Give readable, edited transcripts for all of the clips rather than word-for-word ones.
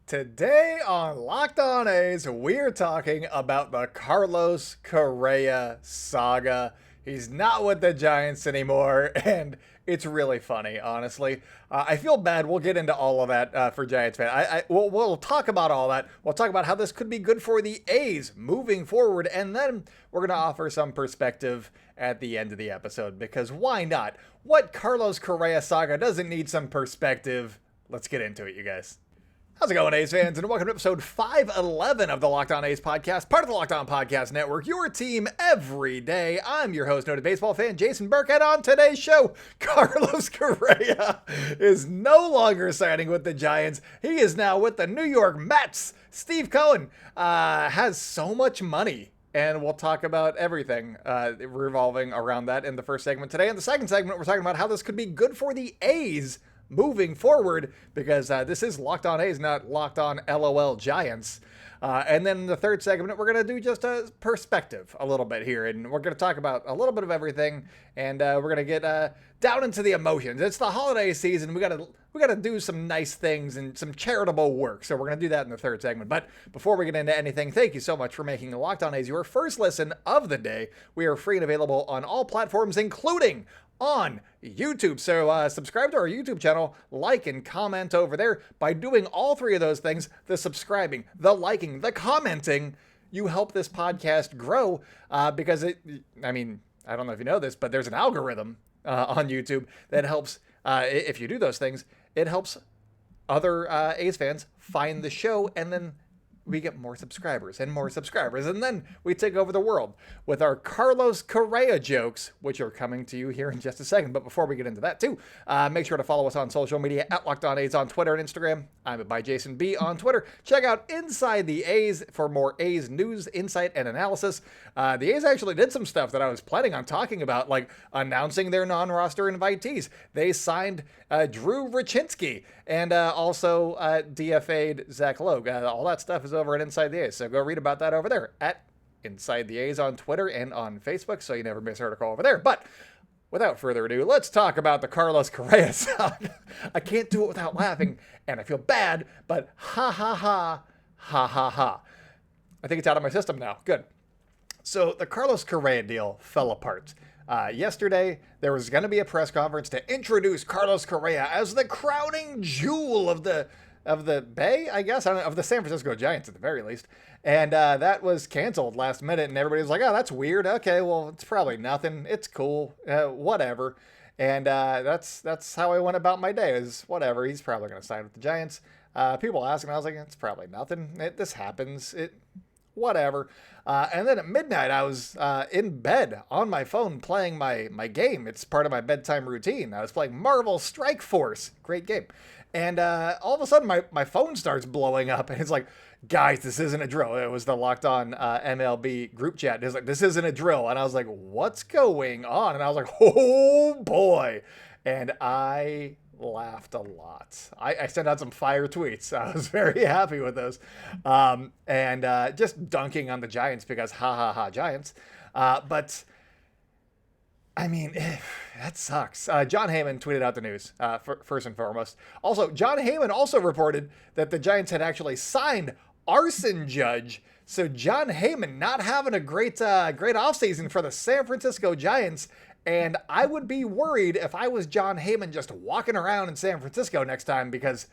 Today on Locked On A's, we're talking about the Carlos Correa saga. He's not with the Giants anymore, and it's really funny, honestly. I feel bad. We'll get into all of that for Giants fans. We'll talk about all that. We'll talk about how this could be good for the A's moving forward, and then we're going to offer some perspective at the end of the episode, because why not? What Carlos Correa saga doesn't need some perspective? Let's get into it, you guys. How's it going, A's fans? And welcome to episode 511 of the Locked On A's podcast, part of the Locked On Podcast Network, your team every day. I'm your host, noted baseball fan Jason Burke, and on today's show, Carlos Correa is no longer signing with the Giants. He is now with the New York Mets. Steve Cohen has so much money, and we'll talk about everything revolving around that in the first segment today. In the second segment, we're talking about how this could be good for the A's moving forward, because this is Locked On A's, not Locked On LOL Giants. And then in the third segment, we're going to do just a perspective a little bit here, and we're going to talk about a little bit of everything, and we're going to get down into the emotions. It's the holiday season. We got to do some nice things and some charitable work, so we're going to do that in the third segment. But before we get into anything, thank you so much for making Locked On A's your first listen of the day. We are free and available on all platforms, including on YouTube. So subscribe to our YouTube channel, like and comment over there. By doing all three of those things, the subscribing, the liking, the commenting, you help this podcast grow because I don't know if you know this, but there's an algorithm on YouTube that helps, if you do those things, it helps other A's fans find the show, and then we get more subscribers, and then we take over the world with our Carlos Correa jokes, which are coming to you here in just a second. But before we get into that too, make sure to follow us on social media at Locked On A's on Twitter and Instagram. I'm by Jason B on Twitter. Check out Inside the A's for more A's news, insight, and analysis. The A's actually did some stuff that I was planning on talking about, like announcing their non-roster invitees. They signed Drew Rachinsky and also DFA'd Zach Logue. All that stuff is over at Inside the A's, so go read about that over there at Inside the A's on Twitter and on Facebook, so you never miss an article over there. But without further ado, let's talk about the Carlos Correa saga. I can't do it without laughing, and I feel bad, but ha ha ha, ha ha ha. I think it's out of my system now. Good. So the Carlos Correa deal fell apart. Yesterday, there was going to be a press conference to introduce Carlos Correa as the crowning jewel of the Bay, I guess, of the San Francisco Giants at the very least. And that was canceled last minute, and everybody was like, oh, that's weird. Okay, well, it's probably nothing. It's cool. Whatever. And that's how I went about my day, is whatever. He's probably going to sign with the Giants. People asking, I was like, it's probably nothing. This happens. Whatever. And then at midnight, I was in bed on my phone playing my game. It's part of my bedtime routine. I was playing Marvel Strike Force. Great game. And all of a sudden, my phone starts blowing up. And it's like, guys, this isn't a drill. It was the Locked On MLB group chat. It's like, this isn't a drill. And I was like, what's going on? And I was like, oh, boy. And I laughed a lot. I sent out some fire tweets. I was very happy with those. And just dunking on the Giants because ha ha ha Giants. But I mean, that sucks. John Heyman tweeted out the news first and foremost. Also, John Heyman also reported that the Giants had actually signed Arson Judge. So John Heyman not having a great offseason for the San Francisco Giants. And I would be worried if I was John Heyman just walking around in San Francisco next time, because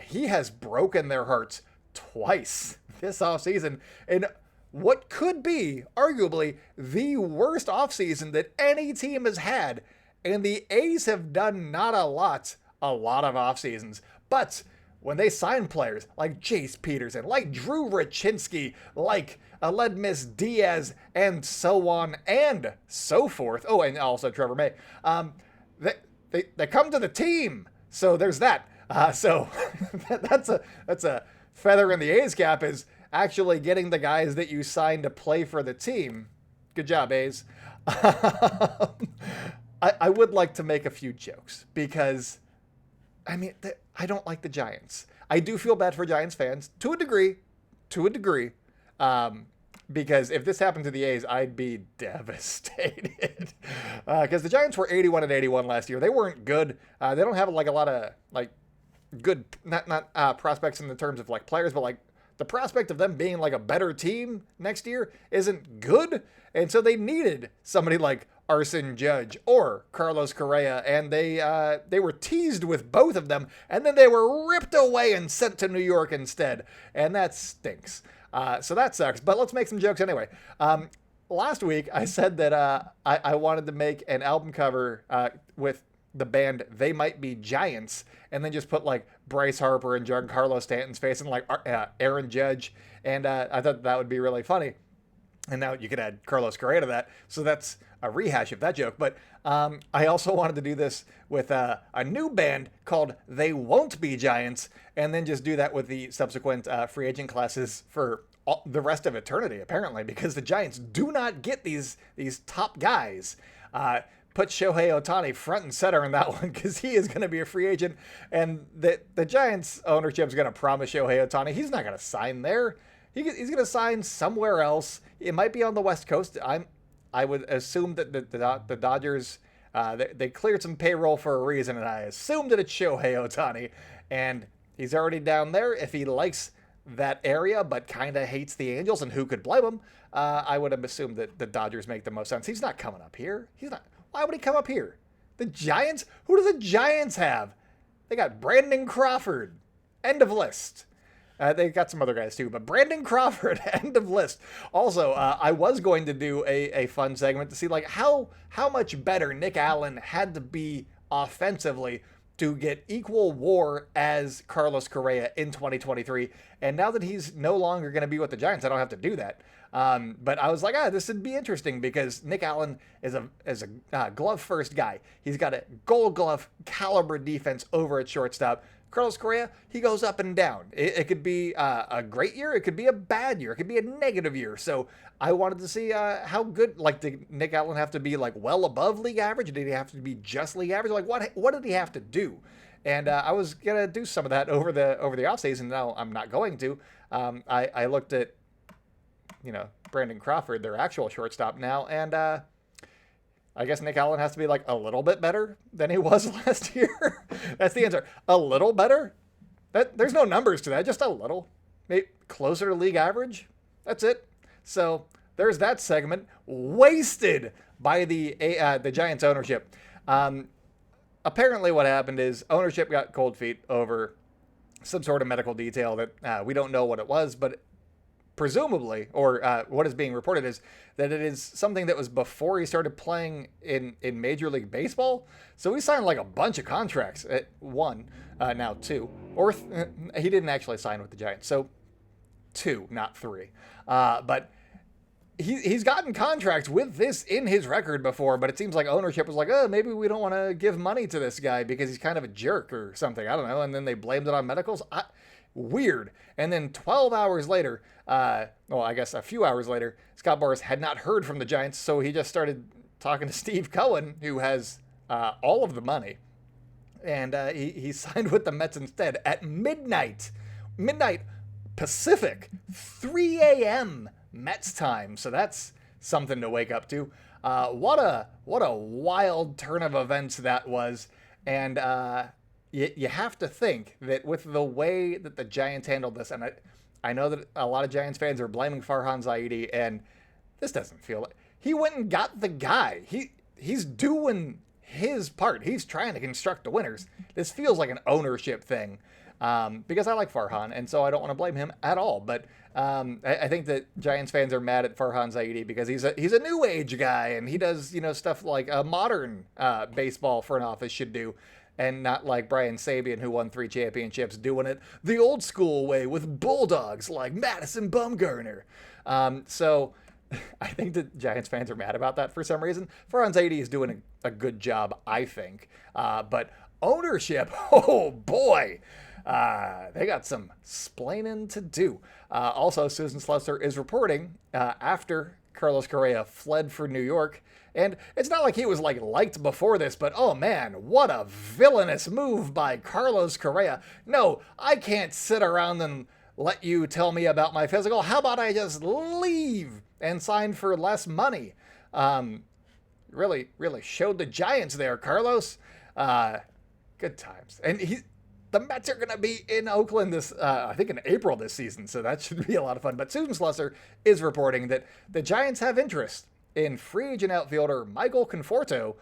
he has broken their hearts twice this offseason in what could be arguably the worst offseason that any team has had. And the A's have done not a lot of offseasons. But when they sign players like Jace Peterson, like Drew Rachinsky, like Aledmus Diaz, and so on and so forth. Oh, and also Trevor May. They come to the team. So there's that. So that's a feather in the A's cap, is actually getting the guys that you signed to play for the team. Good job, A's. I would like to make a few jokes because, I mean, I don't like the Giants. I do feel bad for Giants fans to a degree. Because if this happened to the A's, I'd be devastated. Because the Giants were 81-81 last year. They weren't good. They don't have a lot of good, not prospects in the terms of like players, but like the prospect of them being like a better team next year isn't good. And so they needed somebody like Arson Judge or Carlos Correa, and they were teased with both of them, and then they were ripped away and sent to New York instead, and that stinks. So that sucks. But let's make some jokes anyway. Last week I said that I wanted to make an album cover with the band They Might Be Giants, and then just put like Bryce Harper and Giancarlo Stanton's face and like Aaron Judge, and I thought that would be really funny. And now you could add Carlos Correa to that, so that's a rehash of that joke. But I also wanted to do this with a new band called They Won't Be Giants, and then just do that with the subsequent free agent classes for the rest of eternity, apparently, because the Giants do not get these top guys. Put Shohei Ohtani front and center in that one, because he is going to be a free agent, and the Giants ownership is going to promise Shohei Ohtani he's not going to sign there. He's going to sign somewhere else. It might be on the West Coast. I would assume that the Dodgers, they cleared some payroll for a reason, and I assume that it's Shohei Ohtani, and he's already down there. If he likes that area but kind of hates the Angels, and who could blame him, I would have assumed that the Dodgers make the most sense. He's not coming up here. He's not. Why would he come up here? The Giants? Who do the Giants have? They got Brandon Crawford. End of list. They got some other guys too, but Brandon Crawford, end of list. Also, I was going to do a fun segment to see like how much better Nick Allen had to be offensively to get equal WAR as Carlos Correa in 2023. And now that he's no longer going to be with the Giants, I don't have to do that. But I was like, this would be interesting because Nick Allen is a glove first guy. He's got a Gold Glove caliber defense over at shortstop. Carlos Correa, he goes up and down. It could be a great year. It could be a bad year. It could be a negative year. So I wanted to see how good, like, did Nick Allen have to be like well above league average? Did he have to be just league average? Like, what did he have to do? And I was gonna do some of that over the offseason. Now I'm not going to. I looked at, Brandon Crawford, their actual shortstop now, and I guess Nick Allen has to be like a little bit better than he was last year. That's the answer. A little better? There's no numbers to that, just a little. Maybe closer to league average. That's it. So there's that segment wasted by the Giants ownership. Apparently what happened is ownership got cold feet over some sort of medical detail that we don't know what it was, but presumably, or what is being reported is that it is something that was before he started playing in Major League Baseball. So he signed like a bunch of contracts. One, now two. Or he didn't actually sign with the Giants. So two, not three. But he's gotten contracts with this in his record before, but it seems like ownership was like, maybe we don't want to give money to this guy because he's kind of a jerk or something. I don't know. And then they blamed it on medicals. Weird. And then 12 hours later, I guess a few hours later, Scott Boras had not heard from the Giants, so he just started talking to Steve Cohen, who has all of the money. And he signed with the Mets instead at midnight Pacific, 3 a.m. Mets time. So that's something to wake up to. What a wild turn of events that was. And you have to think that with the way that the Giants handled this, and I know that a lot of Giants fans are blaming Farhan Zaidi, and this doesn't feel like he went and got the guy. He's doing his part. He's trying to construct the winners. This feels like an ownership thing, because I like Farhan, and so I don't want to blame him at all. But I think that Giants fans are mad at Farhan Zaidi because he's a new age guy, and he does stuff like a modern baseball front office should do. And not like Brian Sabian, who won 3 championships, doing it the old school way with bulldogs like Madison Bumgarner. So I think that Giants fans are mad about that for some reason. Farhan Zaidi is doing a good job, I think. But ownership, oh boy, they got some splaining to do. Also, Susan Slusser is reporting after Carlos Correa fled for New York. And it's not like he was like liked before this, but oh man, what a villainous move by Carlos Correa. No, I can't sit around and let you tell me about my physical. How about I just leave and sign for less money? Really showed the Giants there, Carlos. Good times. And the Mets are going to be in Oakland I think in April this season, so that should be a lot of fun. But Susan Slusser is reporting that the Giants have interest in free agent outfielder Michael Conforto,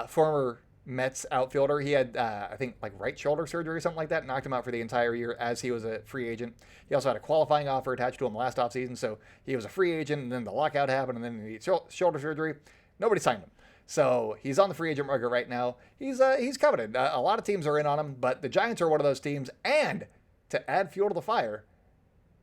former Mets outfielder. He had, I think, like right shoulder surgery or something like that, knocked him out for the entire year as he was a free agent. He also had a qualifying offer attached to him last offseason, so he was a free agent, and then the lockout happened, and then he had shoulder surgery. Nobody signed him. So he's on the free agent market right now. He's coveted. A lot of teams are in on him, but the Giants are one of those teams. And to add fuel to the fire,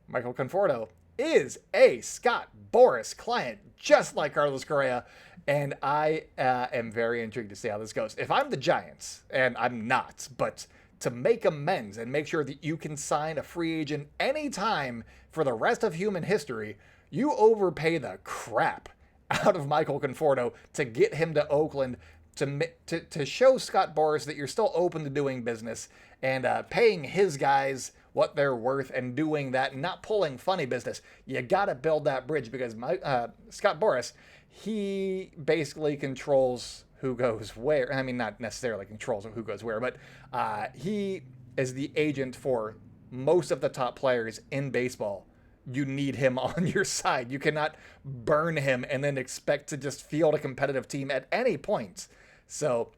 Michael Conforto is a Scott Boras client, just like Carlos Correa. And I am very intrigued to see how this goes. If I'm the Giants, and I'm not, but to make amends and make sure that you can sign a free agent anytime for the rest of human history, you overpay the crap out of Michael Conforto to get him to Oakland to show Scott Boras that you're still open to doing business and paying his guys what they're worth and doing that, not pulling funny business. You got to build that bridge because Scott Boras, he basically controls who goes where. I mean, not necessarily controls who goes where, but he is the agent for most of the top players in baseball. You need him on your side. You cannot burn him and then expect to just field a competitive team at any point. So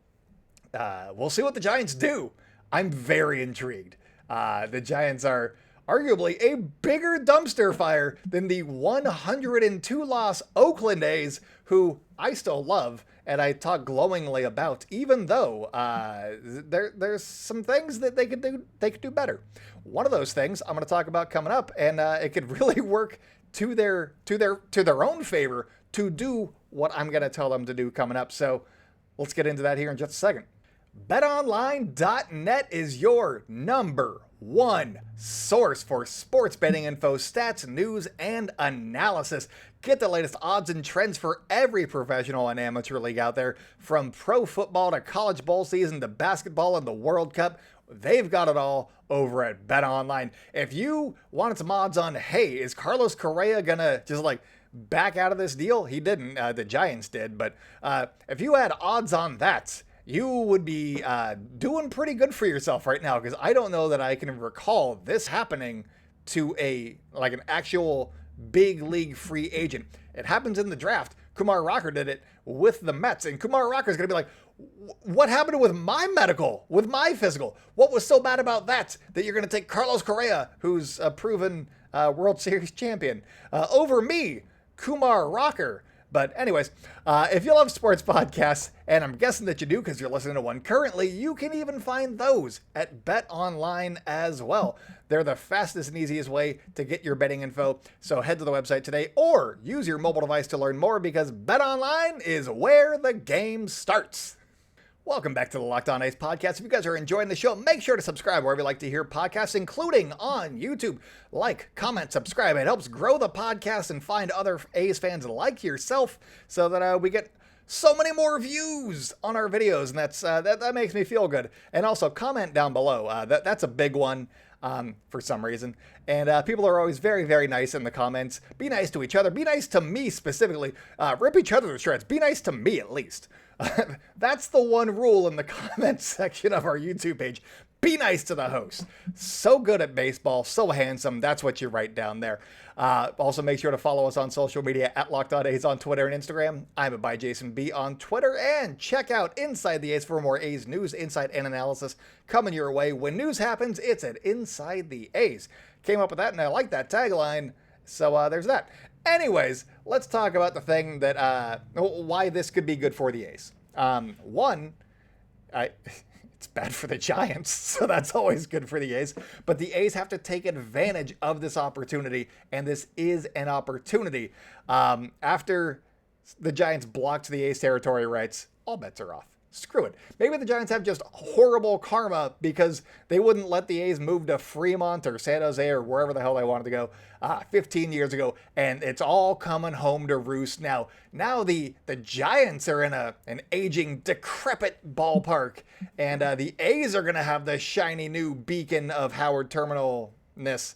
we'll see what the Giants do. I'm very intrigued. The Giants are arguably a bigger dumpster fire than the 102-loss Oakland A's, who I still love and I talk glowingly about, even though there's some things that they could do better. One of those things I'm going to talk about coming up, and it could really work to their own favor to do what I'm going to tell them to do coming up. So let's get into that here in just a second. BetOnline.net is your number one source for sports betting info, stats, news, and analysis. Get the latest odds and trends for every professional and amateur league out there, from pro football to college bowl season to basketball and the World Cup. They've got it all over at BetOnline. If you wanted some odds on, hey, is Carlos Correa gonna just like back out of this deal? He didn't. The Giants did. But if you had odds on that, you would be doing pretty good for yourself right now, because I don't know that I can recall this happening to an actual big league free agent. It happens in the draft. Kumar Rocker did it with the Mets, and Kumar Rocker is going to be like, what happened with my medical, with my physical? What was so bad about that you're going to take Carlos Correa, who's a proven World Series champion, over me, Kumar Rocker? But anyways, if you love sports podcasts, and I'm guessing that you do because you're listening to one currently, you can even find those at BetOnline as well. They're the fastest and easiest way to get your betting info. So head to the website today or use your mobile device to learn more, because BetOnline is where the game starts. Welcome back to the Locked On A's podcast. If you guys are enjoying the show, make sure to subscribe wherever you like to hear podcasts, including on YouTube. Like, comment, subscribe. It helps grow the podcast and find other A's fans like yourself, so that we get so many more views on our videos, and that makes me feel good. And also comment down below. That's a big one. For some reason. And people are always very, very nice in the comments. Be nice to each other. Be nice to me specifically. Rip each other to shreds. Be nice to me at least. That's the one rule in the comments section of our YouTube page. Be nice to the host. So good at baseball, so handsome. That's what you write down there. Also, make sure to follow us on social media at LockedOnA's on Twitter and Instagram. I'm at ByJasonB on Twitter. And check out Inside the A's for more A's news, insight, and analysis coming your way. When news happens, it's at Inside the A's. Came up with that, and I like that tagline. So there's that. Anyways, let's talk about the thing that why this could be good for the A's. It's bad for the Giants, so that's always good for the A's. But the A's have to take advantage of this opportunity, and this is an opportunity. After the Giants blocked the A's territory rights, all bets are off. Screw it. Maybe the Giants have just horrible karma because they wouldn't let the A's move to Fremont or San Jose or wherever the hell they wanted to go 15 years ago, and it's all coming home to roost now. Now the Giants are in an aging, decrepit ballpark, and the A's are going to have the shiny new beacon of Howard Terminal-ness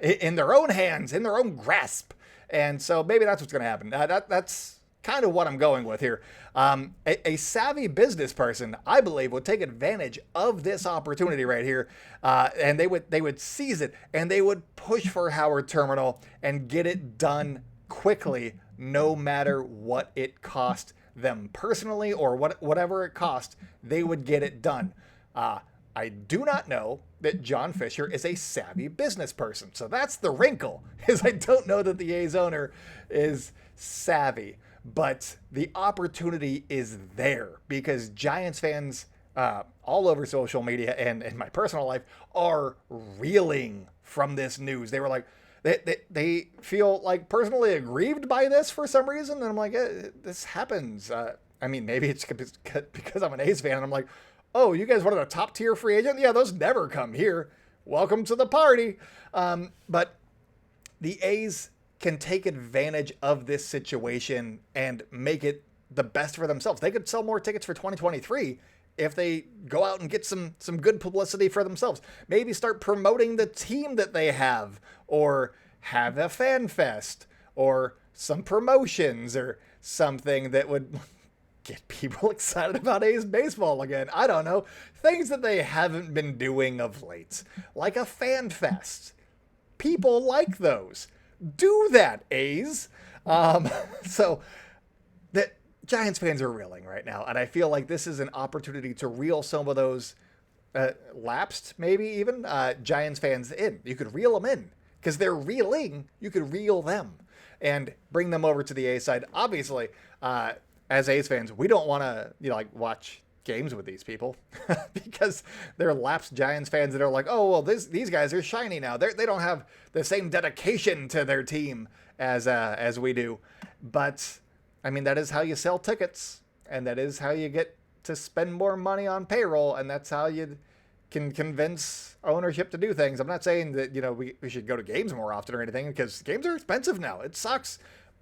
in their own hands, in their own grasp. And so maybe that's what's going to happen. That's kind of what I'm going with here. A savvy business person, I believe, would take advantage of this opportunity right here, and they would seize it, and they would push for Howard Terminal and get it done quickly, no matter what it cost them personally or whatever it cost. They would get it done. I do not know that John Fisher is a savvy business person. So that's the wrinkle, is I don't know that the A's owner is savvy. But the opportunity is there because Giants fans all over social media and in my personal life are reeling from this news. They were like, they feel like personally aggrieved by this for some reason. And I'm like, this happens. I mean, maybe it's because I'm an A's fan. And I'm like, oh, you guys wanted a top tier free agent? Yeah, those never come here. Welcome to the party. But the A's can take advantage of this situation and make it the best for themselves. They could sell more tickets for 2023 if they go out and get some good publicity for themselves. Maybe start promoting the team that they have, or have a fan fest, or some promotions, or something that would get people excited about A's baseball again. I don't know. Things that they haven't been doing of late, like a fan fest. People like those. Do that, A's. So the Giants fans are reeling right now, and I feel like this is an opportunity to reel some of those lapsed, maybe even Giants fans in. You could reel them in because they're reeling. You could reel them and bring them over to the A side. Obviously, as A's fans, we don't want to watch games with these people because they're lapsed Giants fans that are like, oh, well, these guys are shiny now. They don't have the same dedication to their team as we do. But I mean, that is how you sell tickets, and that is how you get to spend more money on payroll, and that's how you can convince ownership to do things. I'm not saying that we should go to games more often or anything, because games are expensive now. It sucks,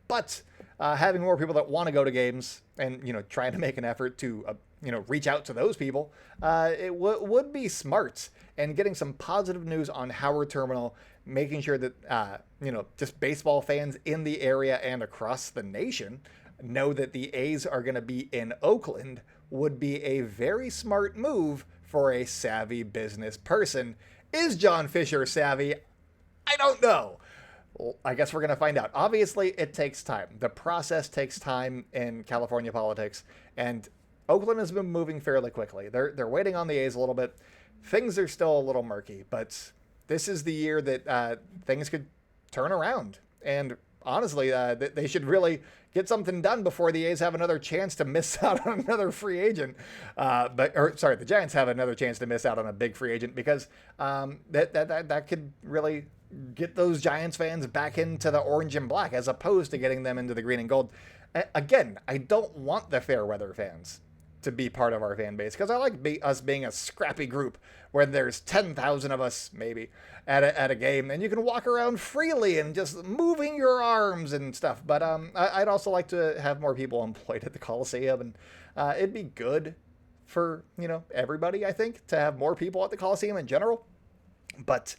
but having more people that want to go to games and trying to make an effort to reach out to those people, it would be smart. And getting some positive news on Howard Terminal, making sure that just baseball fans in the area and across the nation know that the A's are going to be in Oakland would be a very smart move for a savvy business person. Is John Fisher savvy? I don't know. I guess we're going to find out. Obviously, it takes time. The process takes time in California politics, and Oakland has been moving fairly quickly. They're waiting on the A's a little bit. Things are still a little murky, but this is the year that things could turn around. And honestly, they should really get something done before the A's have another chance to miss out on another free agent. The Giants have another chance to miss out on a big free agent, because that could really get those Giants fans back into the orange and black, as opposed to getting them into the green and gold. Again, I don't want the fair weather fans to be part of our fan base, because I like us being a scrappy group where there's 10,000 of us maybe at a game, and you can walk around freely and just moving your arms and stuff. But I'd also like to have more people employed at the Coliseum, and it'd be good for everybody, I think, to have more people at the Coliseum in general. But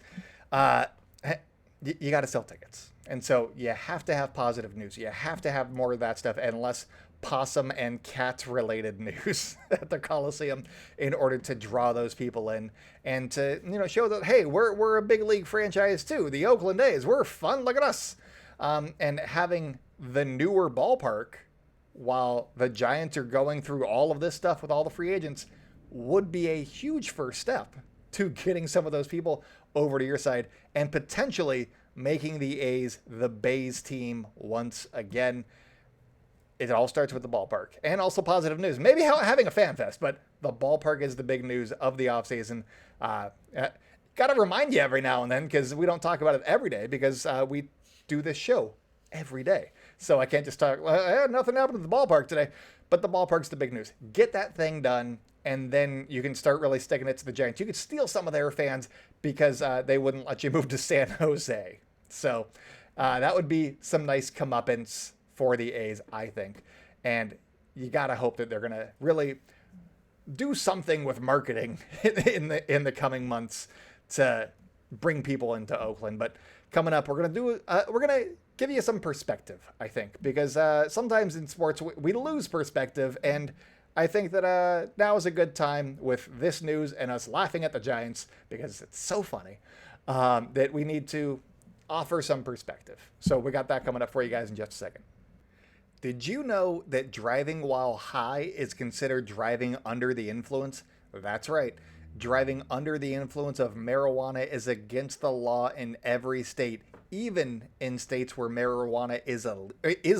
you got to sell tickets, and so you have to have positive news. You have to have more of that stuff and less possum and cat related news at the Coliseum in order to draw those people in and to show that, hey, we're a big league franchise too. The Oakland A's, we're fun. Look at us. And having the newer ballpark while the Giants are going through all of this stuff with all the free agents would be a huge first step to getting some of those people over to your side and potentially making the A's the Bays team once again. It all starts with the ballpark, and also positive news. Maybe having a fan fest, but the ballpark is the big news of the offseason. Got to remind you every now and then, because we don't talk about it every day, because we do this show every day. So I can't just talk, nothing happened at the ballpark today, but the ballpark's the big news. Get that thing done, and then you can start really sticking it to the Giants. You could steal some of their fans because they wouldn't let you move to San Jose. So that would be some nice comeuppance for the A's, I think. And you got to hope that they're going to really do something with marketing in the coming months to bring people into Oakland. But coming up, we're gonna give you some perspective, I think, because sometimes in sports we lose perspective, and I think that now is a good time with this news and us laughing at the Giants because it's so funny that we need to offer some perspective. So we got that coming up for you guys in just a second. Did you know that driving while high is considered driving under the influence? That's right. Driving under the influence of marijuana is against the law in every state, even in states where marijuana is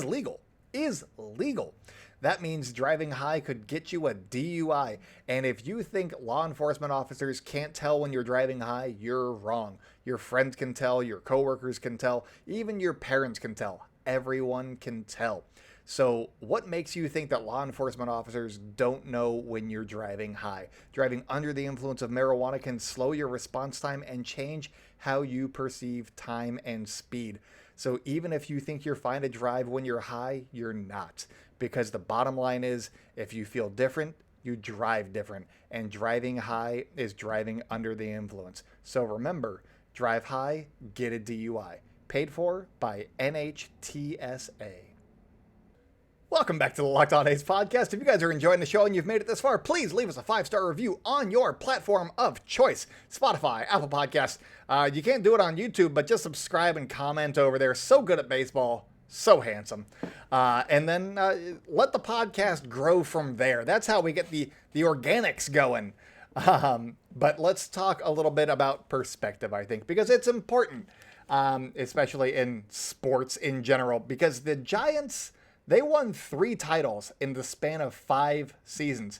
legal. Is legal. That means driving high could get you a DUI. And if you think law enforcement officers can't tell when you're driving high, you're wrong. Your friends can tell, your coworkers can tell, even your parents can tell. Everyone can tell. So what makes you think that law enforcement officers don't know when you're driving high? Driving under the influence of marijuana can slow your response time and change how you perceive time and speed. So even if you think you're fine to drive when you're high, you're not. Because the bottom line is, if you feel different, you drive different. And driving high is driving under the influence. So remember, drive high, get a DUI. Paid for by NHTSA. Welcome back to the Locked On A's podcast. If you guys are enjoying the show and you've made it this far, please leave us a 5-star review on your platform of choice. Spotify, Apple Podcasts. You can't do it on YouTube, but just subscribe and comment over there. So good at baseball. So handsome. And then let the podcast grow from there. That's how we get the organics going. But let's talk a little bit about perspective, I think, because it's important, especially in sports in general, because the Giants, they won 3 titles in the span of 5 seasons.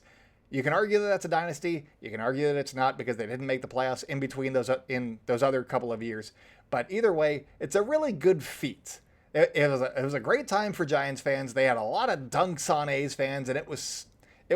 You can argue that that's a dynasty. You can argue that it's not because they didn't make the playoffs in between those other couple of years. But either way, it's a really good feat. It was a great time for Giants fans. They had a lot of dunks on A's fans, and it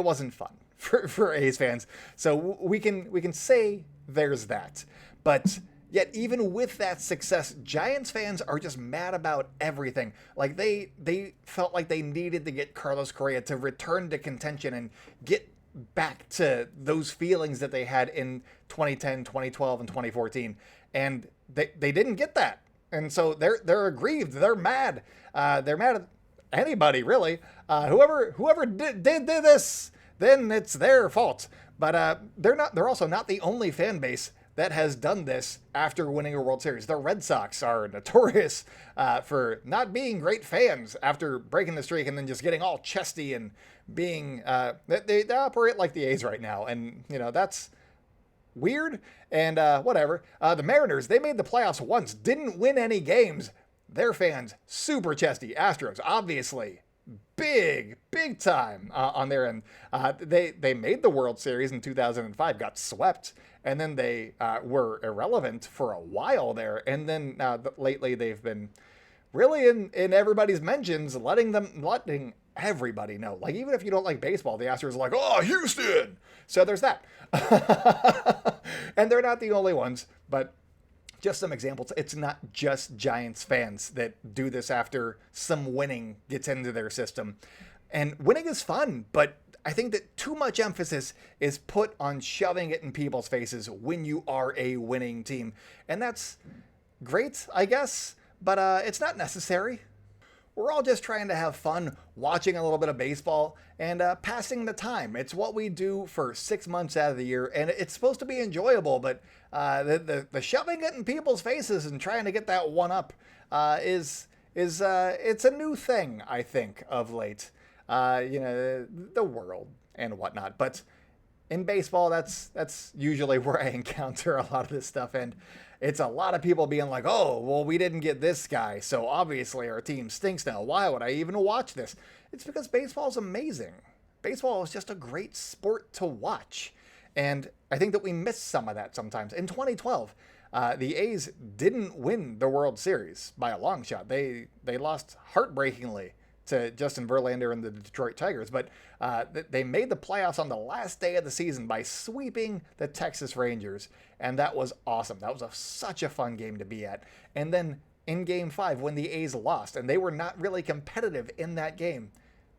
wasn't fun for A's fans. So we can say there's that. But yet, even with that success, Giants fans are just mad about everything. Like they felt like they needed to get Carlos Correa to return to contention and get back to those feelings that they had in 2010, 2012, and 2014. And they didn't get that. And so they're aggrieved. They're mad. They're mad at anybody, really. Whoever did this, then it's their fault. But they're also not the only fan base that has done this after winning a World Series. The Red Sox are notorious for not being great fans after breaking the streak and then just getting all chesty and being they operate like the A's right now, and that's weird. And whatever. The Mariners, they made the playoffs once, didn't win any games. Their fans super chesty. Astros, obviously, big time on their end. They made the World Series in 2005, got swept, and then they were irrelevant for a while there. And then lately they've been really in everybody's mentions, letting everybody know. Like, even if you don't like baseball, the Astros are like, oh, Houston. So there's that. And they're not the only ones, but just some examples. It's not just Giants fans that do this after some winning gets into their system. And winning is fun, but I think that too much emphasis is put on shoving it in people's faces when you are a winning team. And that's great, I guess, but it's not necessary. We're all just trying to have fun watching a little bit of baseball and passing the time. It's what we do for 6 months out of the year, and it's supposed to be enjoyable, but the shoving it in people's faces and trying to get that one up is it's a new thing, I think, of late. The world and whatnot. But in baseball, that's usually where I encounter a lot of this stuff, and it's a lot of people being like, oh, well, we didn't get this guy, so obviously our team stinks now. Why would I even watch this? It's because baseball is amazing. Baseball is just a great sport to watch. And I think that we miss some of that sometimes. In 2012, the A's didn't win the World Series by a long shot. They lost heartbreakingly to Justin Verlander and the Detroit Tigers, but they made the playoffs on the last day of the season by sweeping the Texas Rangers, and that was awesome. That was such a fun game to be at. And then in Game 5, when the A's lost, and they were not really competitive in that game,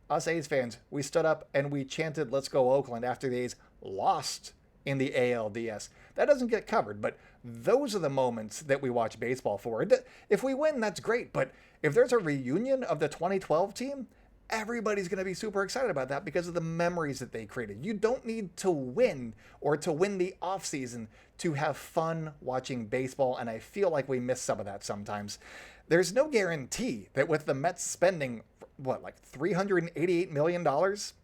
us A's fans, we stood up and we chanted, "Let's go Oakland," after the A's lost in the ALDS. That doesn't get covered, but Those are the moments that we watch baseball for. If we win, that's great. But if there's a reunion of the 2012 team, everybody's going to be super excited about that because of the memories that they created. You don't need to win or to win the offseason to have fun watching baseball, and I feel like we miss some of that sometimes. There's no guarantee that with the Mets spending, like $388 million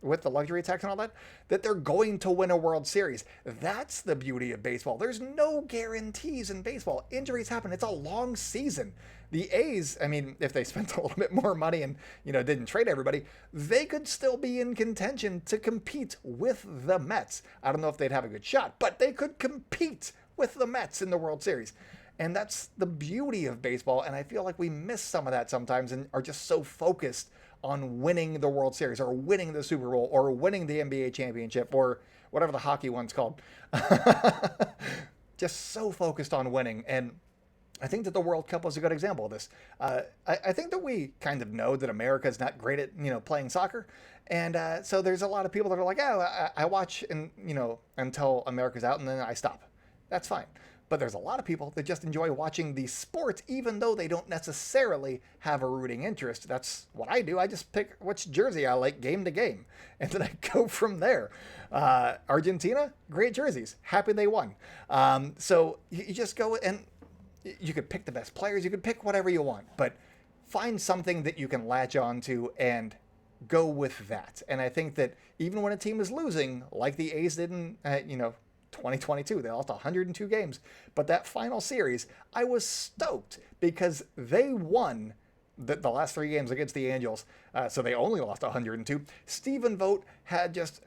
with the luxury tax and all that, that they're going to win a World Series. That's the beauty of baseball. There's no guarantees in baseball. Injuries happen. It's a long season. The A's, I mean, if they spent a little bit more money and, didn't trade everybody, they could still be in contention to compete with the Mets. I don't know if they'd have a good shot, but they could compete with the Mets in the World Series. And that's the beauty of baseball, and I feel like we miss some of that sometimes and are just so focused on winning the World Series or winning the Super Bowl or winning the NBA championship or whatever the hockey one's called. Just so focused on winning. And I think that the World Cup was a good example of this. I think that we kind of know that America is not great at, playing soccer. And so there's a lot of people that are like, I watch and, until America's out and then I stop. That's fine. But there's a lot of people that just enjoy watching the sport, even though they don't necessarily have a rooting interest. That's what I do. I just pick which jersey I like game to game, and then I go from there. Argentina, great jerseys. Happy they won. So you just go, and you could pick the best players. You could pick whatever you want, but find something that you can latch on to and go with that. And I think that even when a team is losing, like the A's did in, 2022. They lost 102 games. But that final series, I was stoked because they won the last 3 games against the Angels. So they only lost 102. Stephen Vogt had just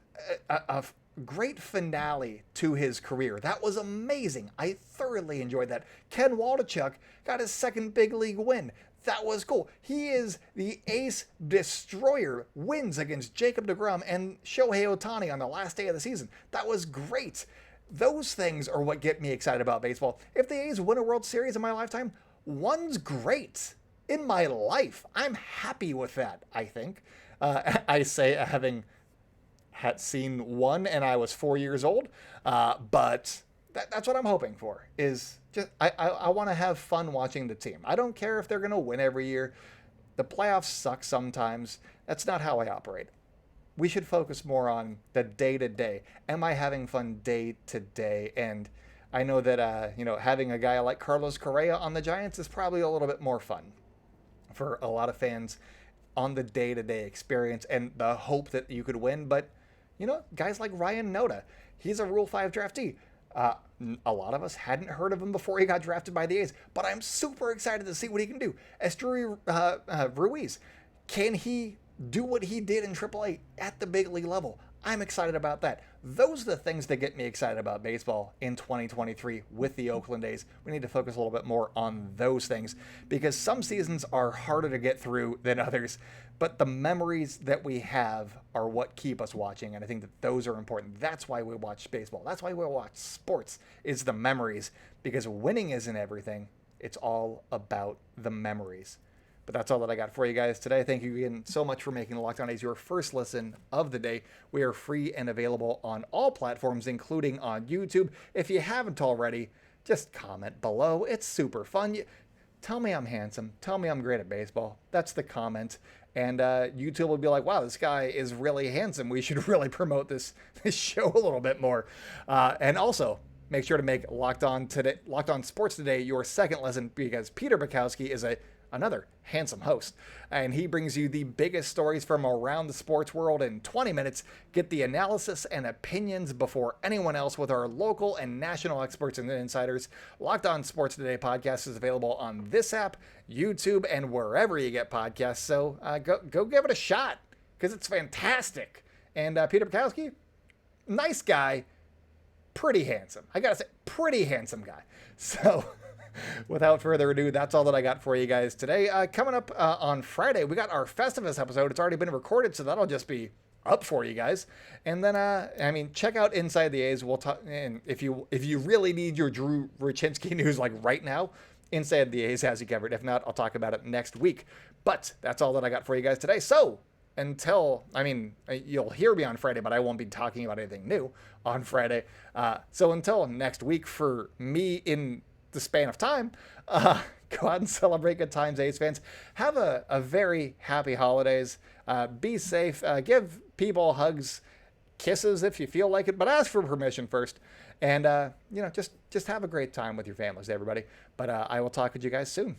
a great finale to his career. That was amazing. I thoroughly enjoyed that. Ken Waldichuk got his second big league win. That was cool. He is the ace destroyer, wins against Jacob deGrom and Shohei Ohtani on the last day of the season. That was great. Those things are what get me excited about baseball. If the A's win a World Series in my lifetime, one's great. In my life, I'm happy with that, I think. I say having had seen one and I was 4 years old, but that's what I'm hoping for, is just I want to have fun watching the team. I don't care if they're going to win every year. The playoffs suck sometimes. That's not how I operate. We should focus more on the day-to-day. Am I having fun day-to-day? And I know that, having a guy like Carlos Correa on the Giants is probably a little bit more fun for a lot of fans on the day-to-day experience and the hope that you could win. But, guys like Ryan Noda, he's a Rule 5 draftee. A lot of us hadn't heard of him before he got drafted by the A's, but I'm super excited to see what he can do. Esteury Ruiz, can he do what he did in AAA at the big league level? I'm excited about that. Those are the things that get me excited about baseball in 2023 with the Oakland A's. We need to focus a little bit more on those things because some seasons are harder to get through than others, but the memories that we have are what keep us watching, and I think that those are important. That's why we watch baseball. That's why we watch sports, is the memories, because winning isn't everything. It's all about the memories. But that's all that I got for you guys today. Thank you again so much for making Locked On A's your first listen of the day. We are free and available on all platforms, including on YouTube. If you haven't already, just comment below. It's super fun. Tell me I'm handsome. Tell me I'm great at baseball. That's the comment. And YouTube will be like, wow, this guy is really handsome. We should really promote this show a little bit more. And also, make sure to make Locked On Sports Today your second listen, because Peter Bukowski is another handsome host, and he brings you the biggest stories from around the sports world in 20 minutes. Get the analysis and opinions before anyone else with our local and national experts and insiders. Locked On Sports Today podcast is available on this app, YouTube, and wherever you get podcasts. So go give it a shot, because it's fantastic. And Peter Bukowski, nice guy, pretty handsome. I gotta say, pretty handsome guy. So without further ado, that's all that I got for you guys today. Coming up on Friday, we got our Festivus episode. It's already been recorded, so that'll just be up for you guys. And then, check out Inside the A's. We'll talk, and if you really need your Drew Rucinski news like right now, Inside the A's has you covered. If not, I'll talk about it next week. But that's all that I got for you guys today. So until, I mean, you'll hear me on Friday, but I won't be talking about anything new on Friday. So until next week for me in the span of time, go out and celebrate good times, A's fans. Have a very happy holidays. Be safe. Give people hugs, kisses if you feel like it, but ask for permission first. And, just have a great time with your families, everybody. But I will talk with you guys soon.